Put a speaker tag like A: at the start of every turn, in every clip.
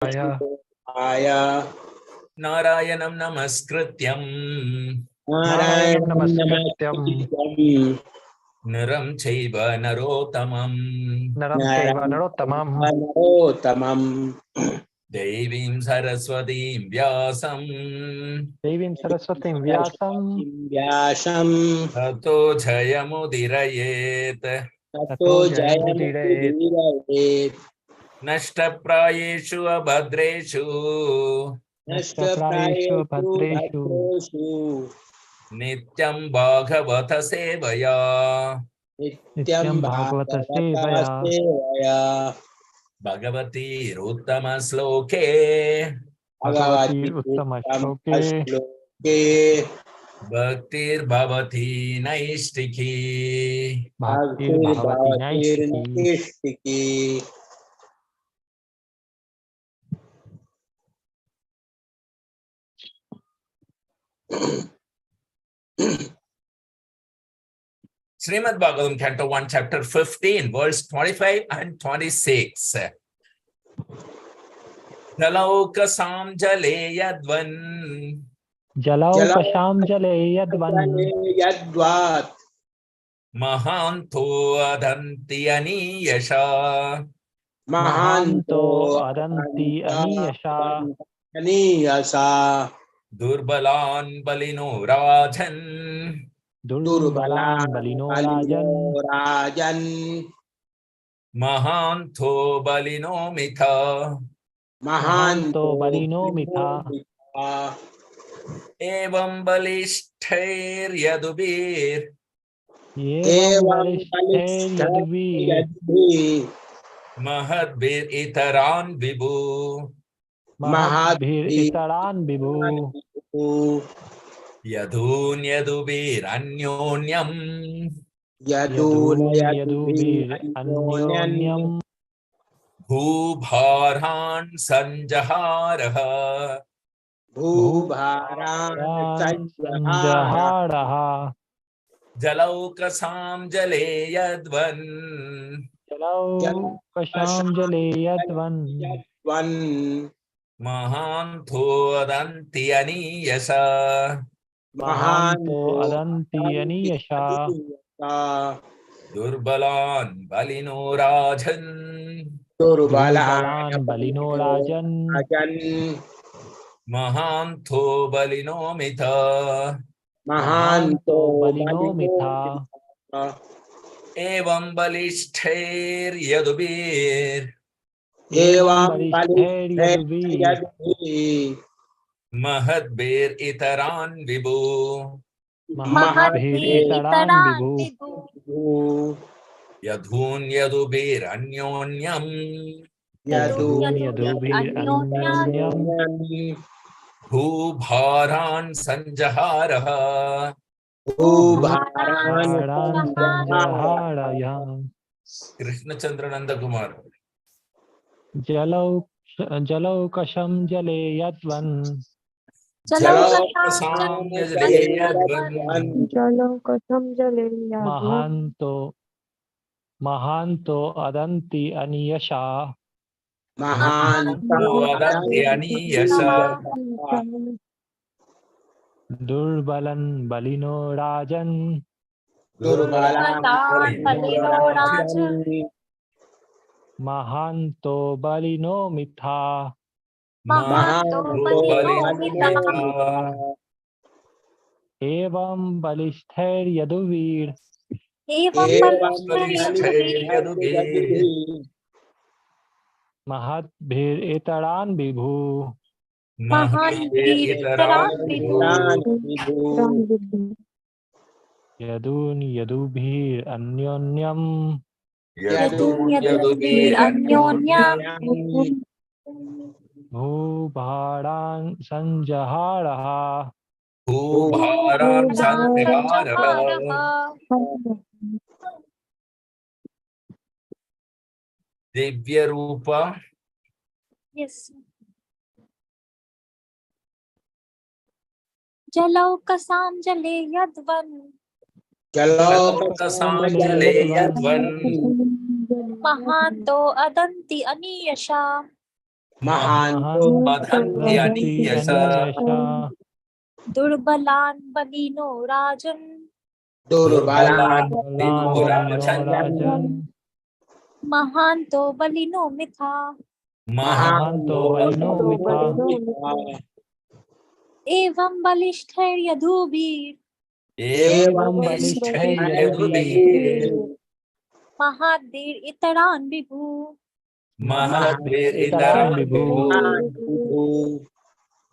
A: आया
B: नारायणं नमस्कृत्यं नरं चैव नरोत्तमं देवीं सरस्वतीं व्यासं ततो जयमुदीरयेत् नष्टप्रायेषु अभद्रेषु नित्यं भागवत सेवया भगवतीरुत्तमश्लोके भक्तिर्भवति नैष्टिकी Srimad Bhagavatam, Canto 1, Chapter 15, verse 25 and 26. Jalaukasaam jale yadvan Mahanto adanti aniyasha Durbalan balino rajan Mahanto balino mitha Evam balishthir yadubir Mahadbir itaran vibhu Yadun yadubir anyonyam Bhubharan sanjaharaha Jalaukasam jale yadvan Mahanto adanti aniyasa Durbalan balino rajan Mahanto balino mitha Evam balishthir yadubir Mahadbir itaran vibhu Yadhun yadubir anyonyam Bhubharan sanjaharaha Krishna Chandra Nanda Kumar
C: Jalaukasham jale yadvan Mahanto adanti aniyasha Durbalan balino rajan Mahanto balino mitha Evam balishthir yaduvir Mahatbhir itaran vibhu Yadun yadubhir anyonyam Bhubharan sanjaharaha
B: Divya Rupa.
D: Yes. Jalaukasam jale yadvan Mahanto adanti aniyasha
A: Mahanto
B: Badhantyani yasha.
C: Yasha
D: Durbalan balino rajan.
A: Durbalan
B: Dino Rajan.
C: Rajan
D: Mahanto balino mitha.
C: Mahanto Valino Mitha
D: Evam balishthir yadhubir.
C: Evam Balishthir Yadubir
D: Mahadir itaran vibhu.
B: Mahadir
C: Itaran
B: Itaran
C: Vibhu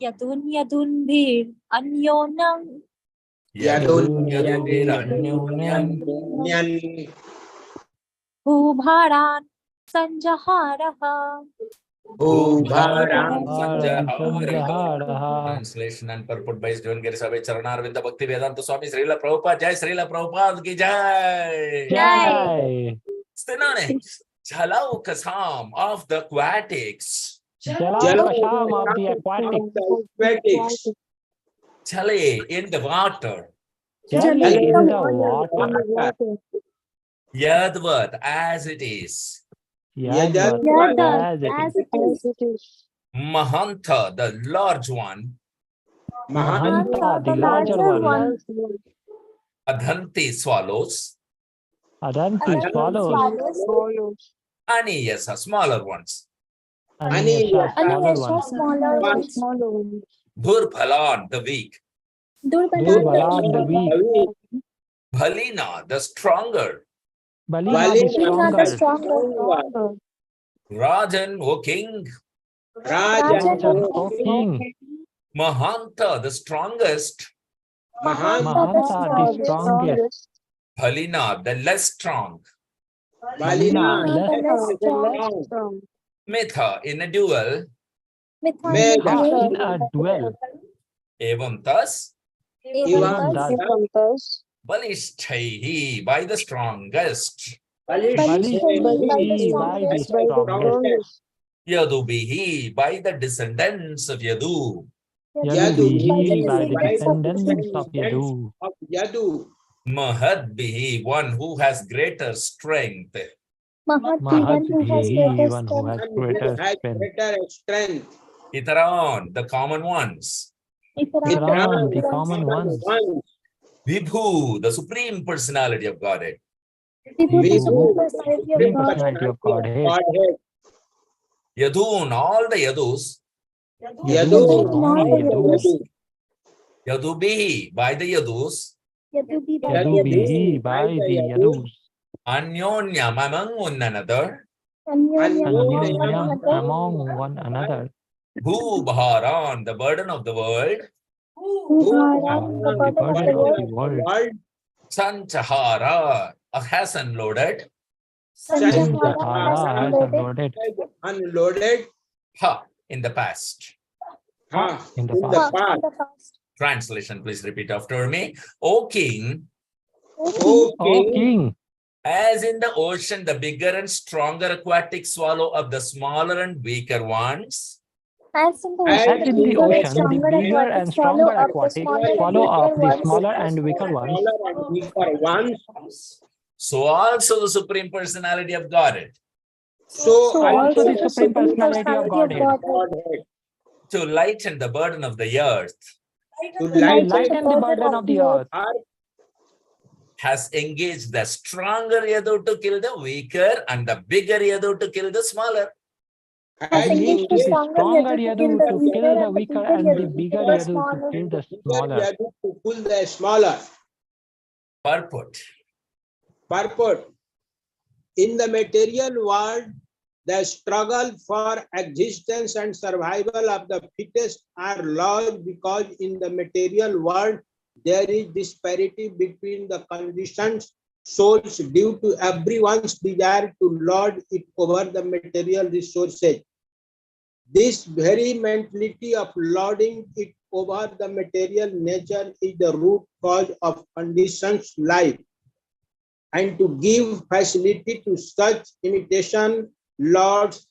D: Yadun yadun bir anyonam.
B: Yadun
C: Yadun
B: Yaduniranyonyam.
A: Nyan
D: Bhubharan sanjaharaha.
B: Bhubharam
A: Bhubharam
C: Haram
B: Sanjahara.
C: Sanjaharaha.
B: Translation and purport by John Gerisabe Charanarvinda Bhakti Vedanta Swami Srila Prabhupada. Jai Srila Prabhupada ki Jai.
C: Jai
B: Synonyms. Jhalau Kasam of the aquatics.
C: Jalakasham of the aquatic
A: aquatics.
B: Chale in the water.
C: Jali in the water
B: Yadvat as it is.
C: Yadvat
A: Yadvat
C: as it is
D: it is.
B: Mahanta, the large one.
C: Mahanta the larger one
B: Adhanti swallows.
C: Adanti swallows
B: Aniyasa, smaller ones.
C: Aniyasha smaller
D: Smaller
C: ones
D: ones.
B: Durphalan, the weak.
C: Durbalan the weak
B: Bhalina, the stronger.
C: Balina the stronger
D: stronger.
B: Rajan, O king.
C: Rajan O king
B: Mahanta, the strongest.
C: Mahanta the strongest
B: Bhalina, the less strong.
C: Balina
A: Balina
C: less
B: Mitha, in a duel.
C: Mitha in a duel
B: Evam thus.
C: Evam thus
B: Balishthaihi, by the strongest.
C: Balishthi by the strongest
B: Yadubihi, by the descendants of Yadu.
C: Yadubihi by the descendants of Yadu
A: Yadu.
B: Mahadbihi, one who has greater strength.
C: Mahadbhi one who has greater
A: Has
C: strength
A: greater strength.
B: Itaran, the common ones.
C: Ram the common ones
B: Vibhu, the supreme personality of Godhead.
C: Vibhu, Supreme Personality of Godhead
B: Yadun, all the Yadus.
C: Yadun all the Yadus
B: Yadubihi, by the Yadus.
C: Yadubihi by the Yadus
B: Anyonyam, among one another.
C: Anyonyam among one another
B: Bhubharan, the burden of the world.
C: the burden of the world
B: Sanchahara, has unloaded.
C: Sanjahara has unloaded
A: Unloaded.
B: Ha, in the past.
C: in the past.
B: Translation, please repeat after me. O king,
A: O
C: O
A: king,
C: king,
B: as in the ocean, the bigger and stronger aquatic swallow of the smaller and weaker ones.
D: As in
C: as in the ocean, the bigger
D: aquatic
C: and stronger aquatic swallow up the
D: ones.
C: smaller and weaker ones.
A: smaller and weaker ones.
B: So also the Supreme Personality of Godhead,
A: So
C: Also the Supreme Personality of Godhead
A: Godhead
B: to lighten the burden of the earth,
A: to
C: to lighten the burden of the earth
B: has engaged the stronger Yadu to kill the weaker and the bigger Yadu to kill the smaller.
C: engaged the stronger Yadu to kill the weaker and the bigger Yadu to kill the smaller.
A: Yadu to pull the smaller.
B: Purport.
A: Purport. In the material world, the struggle for existence and survival of the fittest are laws because in the material world, there is disparity between the conditions souls due to everyone's desire to lord it over the material resources. This very mentality of lording it over the material nature is the root cause of conditions life. And to give facility to such imitation lords,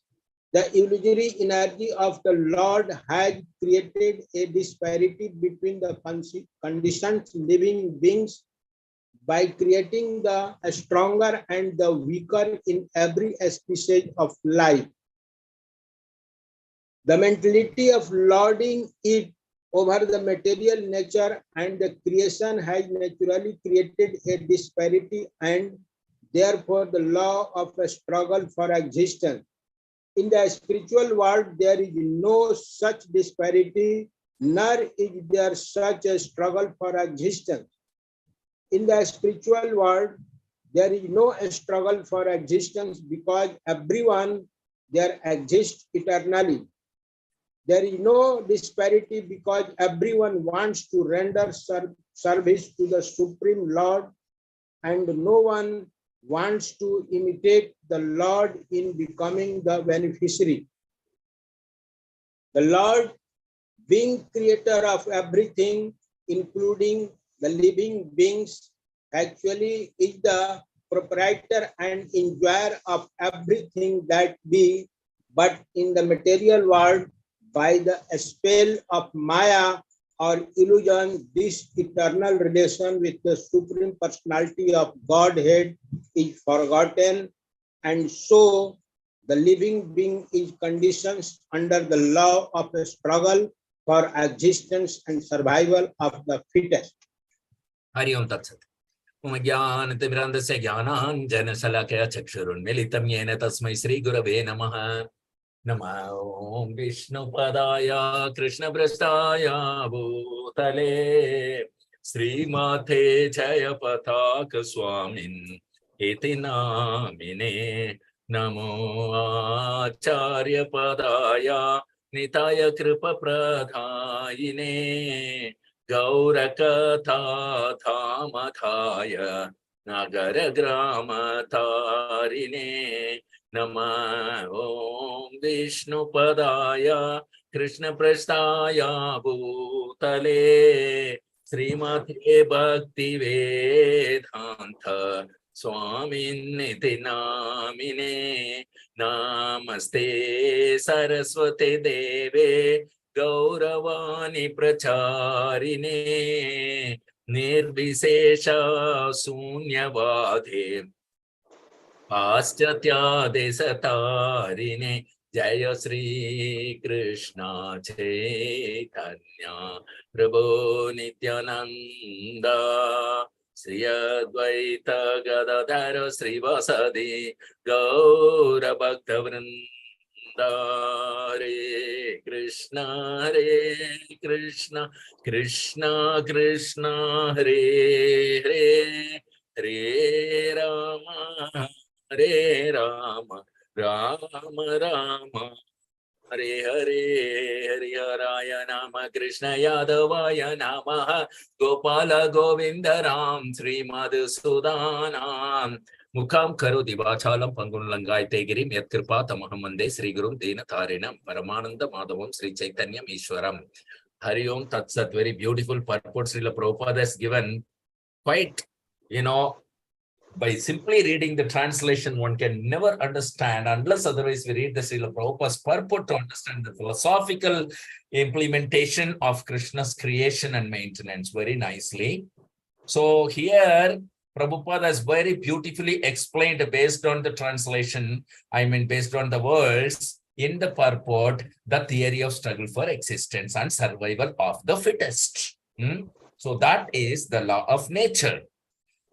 A: the illusory energy of the Lord has created a disparity between the conditioned living beings by creating the stronger and the weaker in every species of life. The mentality of lording it over the material nature and the creation has naturally created a disparity and therefore the law of a struggle for existence. In the spiritual world, there is no such disparity, nor is there such a struggle for existence. In the spiritual world, there is no struggle for existence because everyone there exists eternally. There is no disparity because everyone wants to render service to the Supreme Lord and no one wants to imitate the Lord in becoming the beneficiary. The Lord, being creator of everything, including the living beings, actually is the proprietor and enjoyer of everything that be, but in the material world, by the spell of Maya or illusion, this eternal relation with the Supreme Personality of Godhead is forgotten, and so the living being is conditioned under the law of a struggle for existence and survival of the fittest.
B: Hari Om Tat Sat. Umagyanatimirandasya Jnananjanasalakaya Chakshurunmilitam Yena Tasmai Sri Gurave Namaha. Namo Om Vishnu Padaya Krishna Prasthaya Bhutale Sri Mate Jaya Pataka Swamin Iti Namine Namo Acharya Padaya Nitaya Kripa Pradhayine Gaurakatha Thamadhaya Nagara Grama Tarine Nama Om Vishnu Padaya Krishna Prasthaya Bhutale Srimate Bhakti Vedanta Swamin Niti Namine Namaste Saraswate Deve Gauravani Pracharine Nirvisesha Sunyavadhe Paschatya Desatarine Jaya Sri Krishna Chaitanya Prabhu Nityananda Sri Advaita Gadadhara Sri Vasadi Gaura Bhakta Vrinda Hare Krishna Krishna Krishna Hare Hare Hare Rama Hare Rama Rama Rama Hare Hare Hare Haraya Nama Krishna Yadavaya Namaha Gopala Govinda Ram Sri Madhusudanam Mukham Karoti Vachalam Pangulangai Tegirim Yatkripa Tamahamande Sri Guru Dina Tarinam Paramananda Madhavam Sri Chaitanyam Ishwaram. Hari Om Tat Sat. Very beautiful purport Srila Prabhupada has given. Quite, by simply reading the translation, one can never understand unless otherwise we read the Srila Prabhupada's purport to understand the philosophical implementation of Krishna's creation and maintenance very nicely. So here, Prabhupada has very beautifully explained based on the translation, based on the words in the purport, the theory of struggle for existence and survival of the fittest. So that is the law of nature.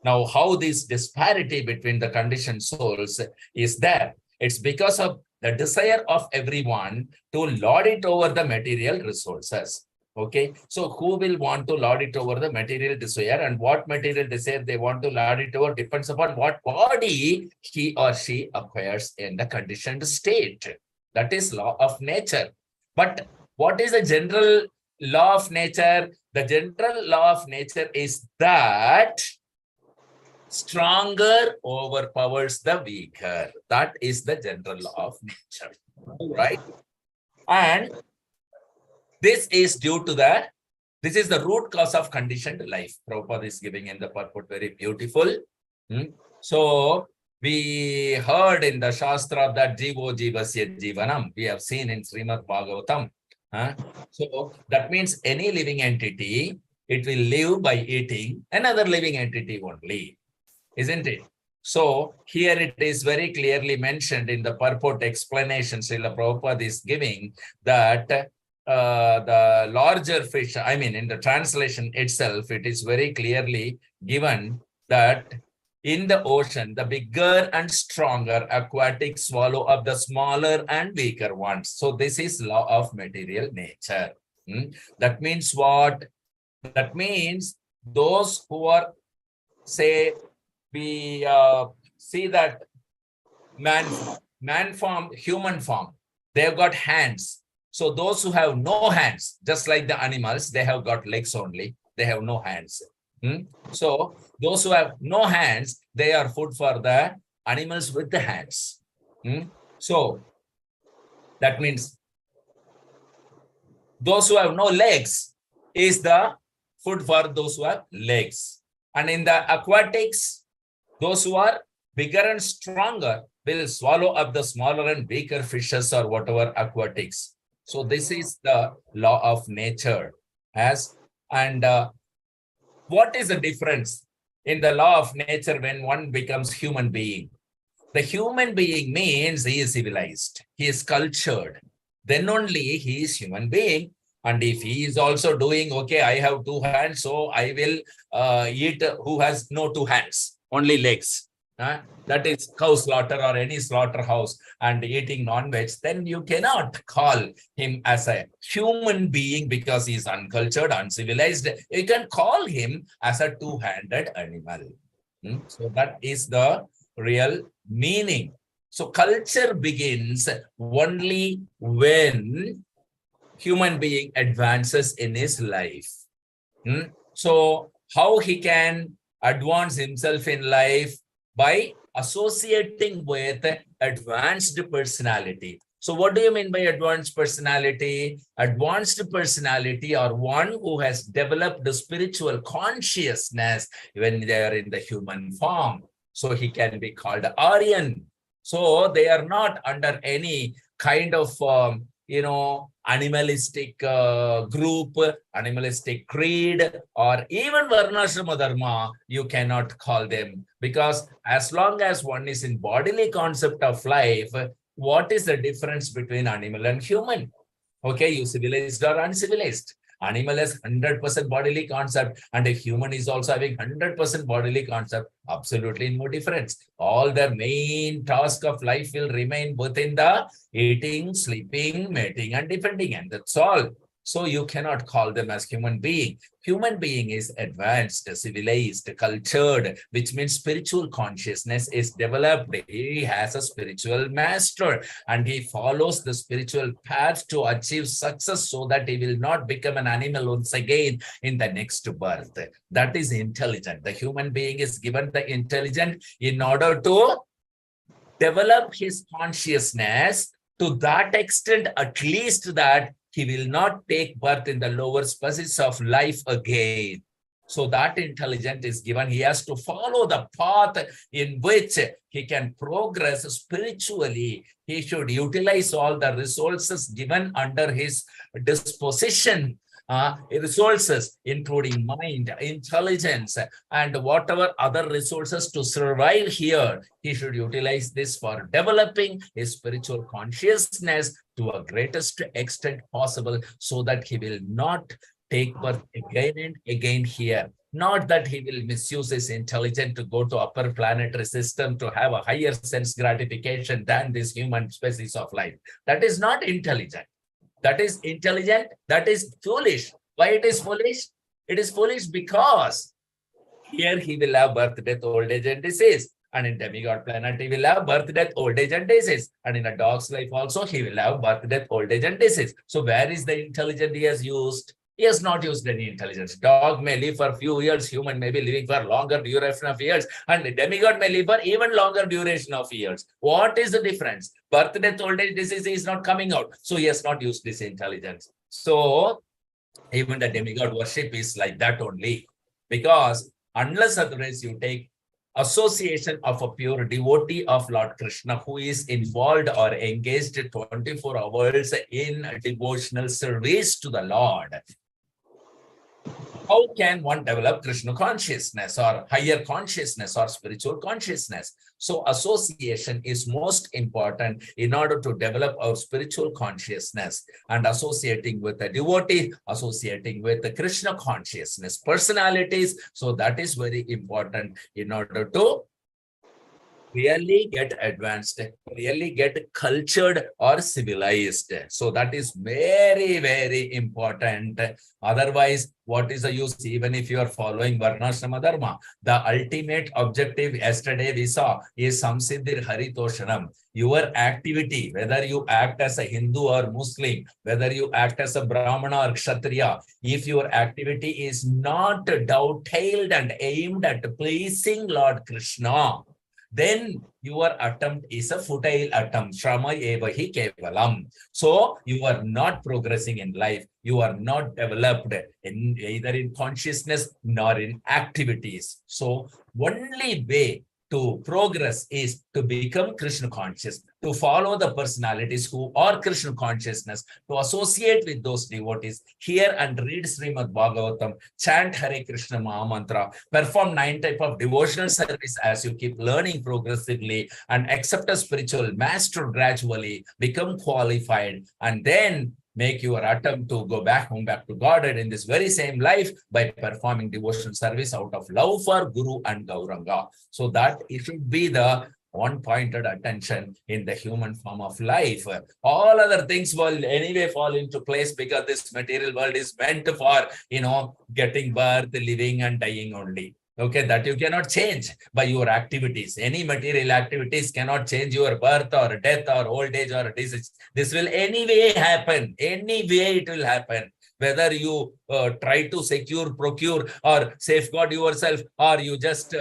B: Now, how this disparity between the conditioned souls is there? It's because of the desire of everyone to lord it over the material resources. Okay, so who will want to lord it over the material desire, and what material desire they want to lord it over depends upon what body he or she acquires in the conditioned state. That is law of nature. But what is the general law of nature? The general law of nature is that stronger overpowers the weaker. That is the general law of nature, right? And this is due to this is the root cause of conditioned life. Prabhupada is giving in the purport very beautiful. So we heard in the Shastra that Jivo Jivasya Jivanam. We have seen in Srimad Bhagavatam. So that means any living entity, it will live by eating another living entity only. Isn't it? So here it is very clearly mentioned in the purport explanation Srila Prabhupada is giving that the larger fish, I mean in the translation itself, it is very clearly given that in the ocean, the bigger and stronger aquatic swallow up the smaller and weaker ones. So this is law of material nature. That means what? That means those who are, say, we see that man form, human form, they've got hands. So those who have no hands, just like the animals, they have got legs only, they have no hands. So those who have no hands, they are food for the animals with the hands. So that means those who have no legs is the food for those who have legs. And in the aquatics, those who are bigger and stronger will swallow up the smaller and weaker fishes or whatever aquatics. So this is the law of nature. What is the difference in the law of nature when one becomes human being? The human being means he is civilized, he is cultured. Then only he is human being. And if he is also doing, okay, I have 2 hands, so I will eat who has no 2 hands, only legs. That is cow slaughter or any slaughterhouse and eating non-veg, then you cannot call him as a human being because he is uncultured, uncivilized. You can call him as a 2-handed animal. So that is the real meaning. So culture begins only when human being advances in his life. So how he can advance himself in life? By associating with advanced personality. So what do you mean by advanced personality? Advanced personality or one who has developed the spiritual consciousness when they are in the human form. So he can be called Aryan. So they are not under any kind of animalistic group, animalistic creed, or even Varnashrama Dharma, you cannot call them. Because as long as one is in bodily concept of life, what is the difference between animal and human? Okay, you civilized or uncivilized. Animal has 100% bodily concept and a human is also having 100% bodily concept. Absolutely no difference. All the main task of life will remain within the eating, sleeping, mating and defending, and that's all. So you cannot call them as human being. Human being is advanced, civilized, cultured, which means spiritual consciousness is developed. He has a spiritual master and he follows the spiritual path to achieve success so that he will not become an animal once again in the next birth. That is intelligent. The human being is given the intelligence in order to develop his consciousness to that extent, at least that he will not take birth in the lower species of life again. So that intelligence is given. He has to follow the path in which he can progress spiritually. He should utilize all the resources given under his disposition. Resources including mind, intelligence, and whatever other resources to survive here. He should utilize this for developing his spiritual consciousness to a greatest extent possible so that he will not take birth again and again here. Not that he will misuse his intelligence to go to upper planetary system to have a higher sense gratification than this human species of life. That is not intelligent. That is intelligent, that is foolish. Why it is foolish? It is foolish because here he will have birth, death, old age and disease. And in demigod planet, he will have birth, death, old age and disease. And in a dog's life also, he will have birth, death, old age and disease. So where is the intelligence he has used? He has not used any intelligence. Dog may live for a few years, human may be living for longer duration of years, and the demigod may live for even longer duration of years. What is the difference? Birth, death, old age, disease is not coming out. So he has not used this intelligence. So even the demigod worship is like that only. Because unless otherwise you take association of a pure devotee of Lord Krishna who is involved or engaged 24 hours in devotional service to the Lord. how can one develop Krishna consciousness or higher consciousness or spiritual consciousness? So association is most important in order to develop our spiritual consciousness, and associating with a devotee, associating with the Krishna consciousness personalities. So that is very important in order to really get advanced, really get cultured or civilized. So that is very, very important. Otherwise, what is the use even if you are following Varnashrama Dharma? The ultimate objective yesterday we saw is Samsiddhir Haritoshanam. Your activity, whether you act as a Hindu or Muslim, whether you act as a Brahmana or Kshatriya, if your activity is not dovetailed and aimed at pleasing Lord Krishna, then your attempt is a futile attempt. Shrama eva hi kevalam. So you are not progressing in life. You are not developed in either in consciousness nor in activities. So only way to progress is to become Krishna conscious, to follow the personalities who are Krishna consciousness, to associate with those devotees, hear and read Srimad Bhagavatam, chant Hare Krishna Maha Mantra, perform 9 types of devotional service as you keep learning progressively, and accept a spiritual master gradually, become qualified, and then make your attempt to go back home, back to Godhead in this very same life by performing devotional service out of love for Guru and Gauranga. So that it should be the one-pointed attention in the human form of life. All other things will anyway fall into place because this material world is meant for, getting birth, living and dying only. Okay, that you cannot change by your activities. Any material activities cannot change your birth or death or old age or disease. This will anyway happen. Anyway it will happen. Whether you try to secure, procure or safeguard yourself, or you just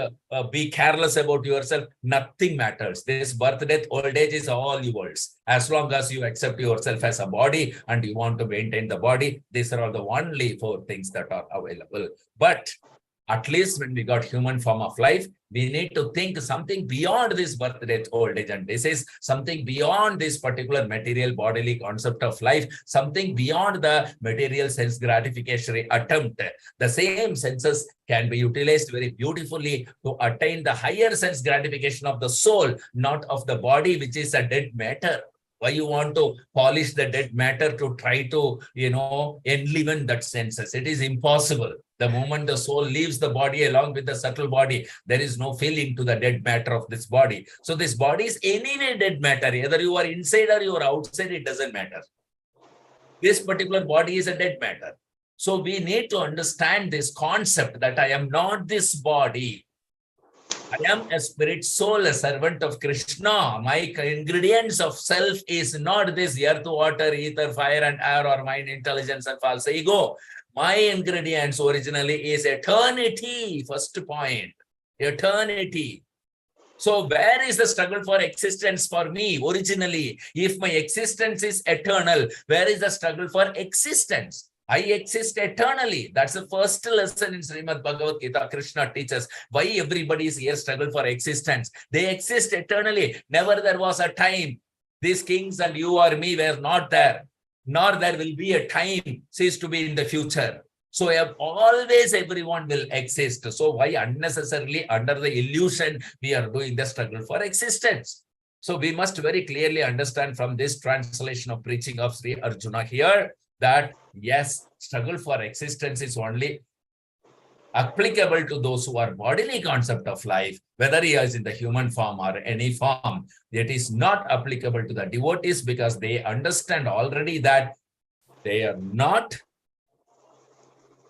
B: be careless about yourself, nothing matters. This birth, death, old age is all yours. As long as you accept yourself as a body and you want to maintain the body, these are all the only 4 things that are available. But at least when we got human form of life, we need to think something beyond this birth, death, old age and disease, something beyond this particular material bodily concept of life, something beyond the material sense gratification attempt. The same senses can be utilized very beautifully to attain the higher sense gratification of the soul, not of the body, which is a dead matter. Why you want to polish the dead matter to try to, enliven that senses? It is impossible. The moment the soul leaves the body along with the subtle body, there is no feeling to the dead matter of this body. So this body is anyway dead matter. Either you are inside or you are outside, it doesn't matter. This particular body is a dead matter. So we need to understand this concept that I am not this body. I am a spirit soul, a servant of Krishna. My ingredients of self is not this earth, water, ether, fire and air, or mind, intelligence and false ego. My ingredients originally is eternity. First point, eternity. So where is the struggle for existence for me originally? If my existence is eternal, where is the struggle for existence? I exist eternally. That's the first lesson in Srimad Bhagavad Gita. Krishna teaches why everybody is here struggle for existence. They exist eternally. Never there was a time these kings and you or me were not there, nor there will be a time cease to be in the future. So always everyone will exist. So why unnecessarily under the illusion we are doing the struggle for existence? So we must very clearly understand from this translation of preaching of Sri Arjuna here that yes, struggle for existence is only applicable to those who are bodily concept of life, whether he is in the human form or any form. It is not applicable to the devotees because they understand already that they are not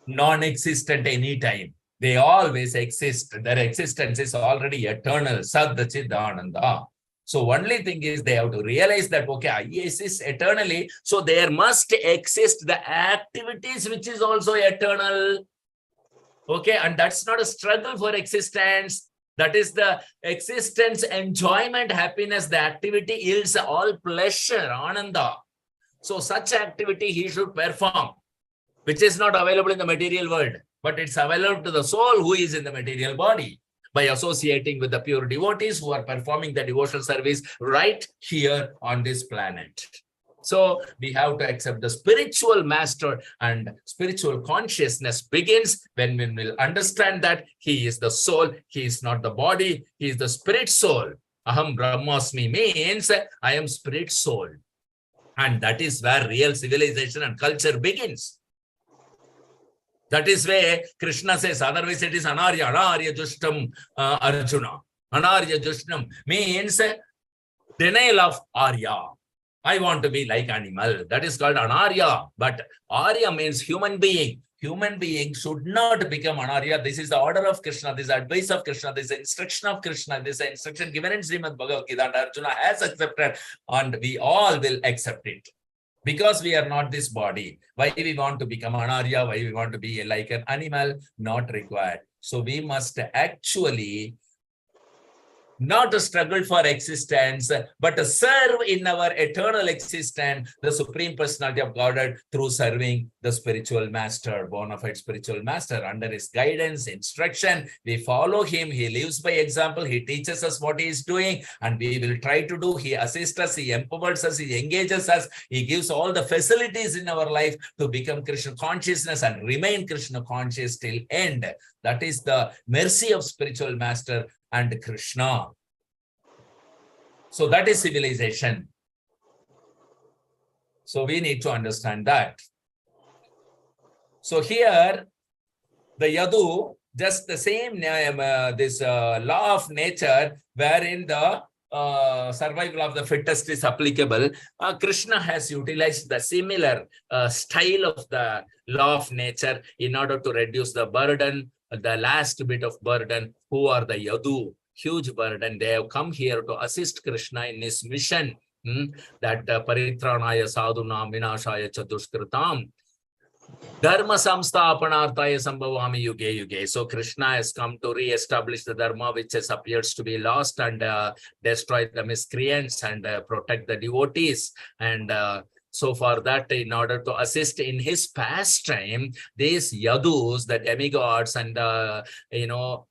B: non-existent anytime. They always exist. Their existence is already eternal. Sad Chid Ananda. So only thing is they have to realize that, okay, I exist eternally. So there must exist the activities which is also eternal. Okay, and that's not a struggle for existence. That is the existence, enjoyment, happiness. The activity yields all pleasure, ananda. So such activity he should perform, which is not available in the material world, but it's available to the soul who is in the material body by associating with the pure devotees who are performing the devotional service right here on this planet. So we have to accept the spiritual master, and spiritual consciousness begins when we will understand that he is the soul, he is not the body, he is the spirit soul. Aham Brahmasmi means I am spirit soul. And that is where real civilization and culture begins. That is where Krishna says, otherwise it is Anarya, Anarya Jushtam Arjuna. Anarya Jushtam means denial of Arya. I want to be like animal. That is called Anarya. But Arya means human being. Human being should not become Anarya. This is the order of Krishna. This is the advice of Krishna. This is the instruction of Krishna. This is the instruction given in Srimad Bhagavad Gita. And Arjuna has accepted, and we all will accept it. Because we are not this body. Why we want to become Anarya? Why we want to be like an animal? Not required. So we must actually not to struggle for existence, but to serve in our eternal existence the Supreme Personality of Godhead through serving the spiritual master, bona fide spiritual master. Under his guidance, instruction, we follow him. He lives by example. He teaches us what he is doing, and we will try to do. He assists us, he empowers us, he engages us. He gives all the facilities in our life to become Krishna consciousness and remain Krishna conscious till end. That is the mercy of spiritual master and Krishna. So that is civilization. So we need to understand that. So here, the Yadu, just the same this law of nature, wherein the survival of the fittest is applicable. Krishna has utilized the similar style of the law of nature in order to reduce the burden, the last bit of burden. Who are the Yadu? Huge burden. They have come here to assist Krishna in his mission, that paritranaya sadhunam vinashaya chadushkritam dharma samsthapanarthaya sambhavami yuge yuge. So Krishna has come to re-establish the dharma which has appears to be lost, and destroy the miscreants, and protect the devotees. And so for that, in order to assist in his pastime, these Yadus, the demigods and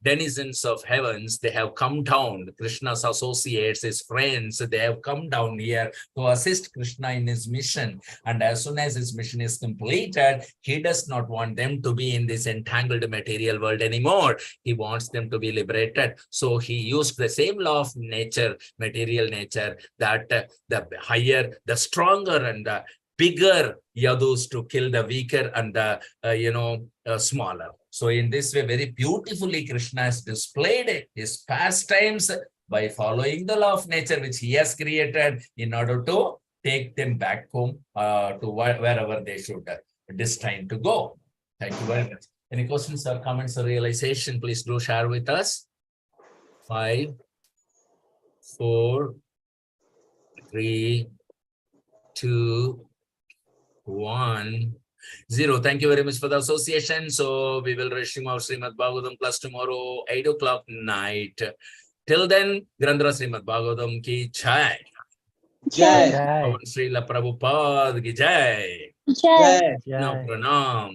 B: denizens of heavens, they have come down. Krishna's associates, his friends, they have come down here to assist Krishna in his mission. And as soon as his mission is completed, he does not want them to be in this entangled material world anymore. He wants them to be liberated. So he used the same law of nature, material nature, that the higher, the stronger, and the bigger Yadus to kill the weaker and the smaller. So in this way, very beautifully, Krishna has displayed his pastimes by following the law of nature which he has created in order to take them back home to wherever they should destined to go. Thank you very much. Any questions or comments or realization, please do share with us. 5, 4, 3, 2, 1, 0. Thank you very much for the association. So we will resume our Srimad Bhagavatam class tomorrow, 8 o'clock night. Till then, Grandhara Srimad Bhagavatam ki jai.
A: Jai.
C: Jai.
B: Srila Prabhupada ki jai.
D: Jai.
B: No
C: Jai.
B: pranam.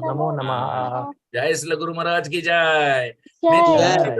C: Namo Namah.
B: जय श्री गुरु महाराज की जय।
D: Jai.